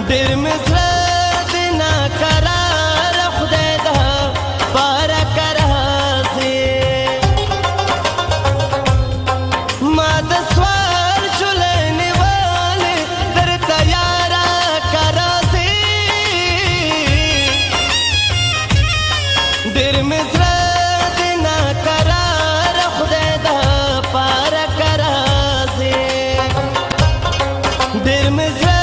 ډېر مې زړه د ناقرار خدای ده بارکه راځي ما د سوال چولې نیولې درته یاره که راځي ډېر مې زړه د ناقرار خدای ده بارکه راځي ډېر مې زړه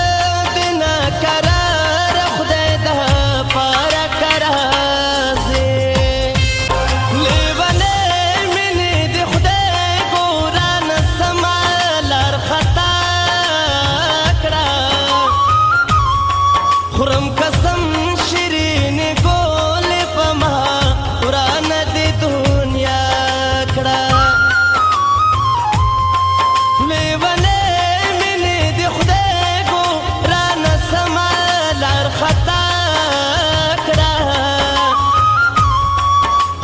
خورم قسم شیرین ګل په ما ورانه د دنیا کړه لیونې مینې د خدای ګرانه سمه لار خطا کړه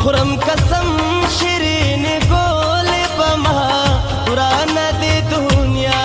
خورم قسم شیرین ګل په ما ورانه د دنیا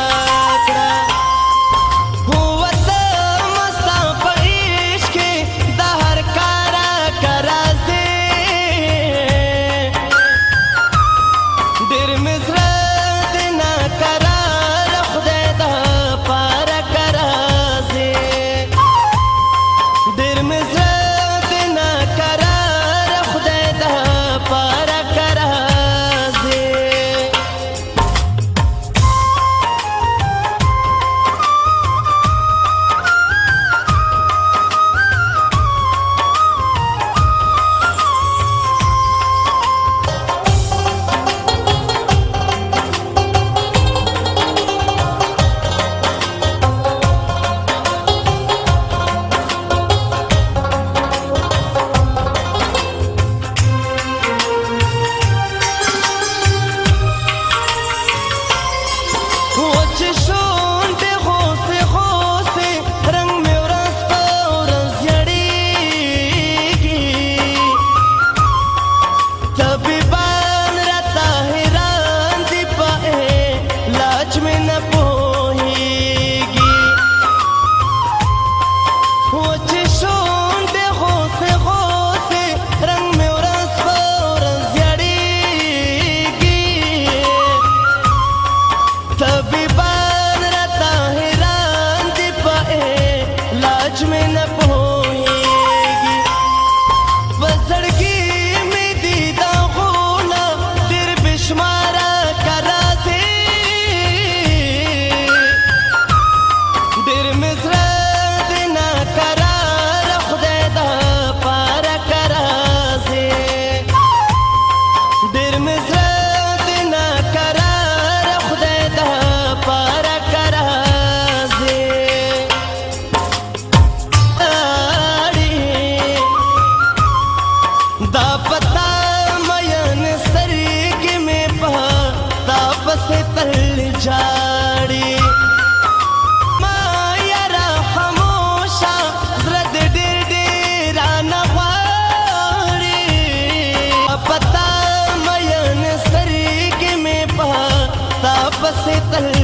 जाड़ी ما यारा खामोशा زړه دې ډېر ډېرانه غواړي پتا مین سترګې مې په تا پسې تل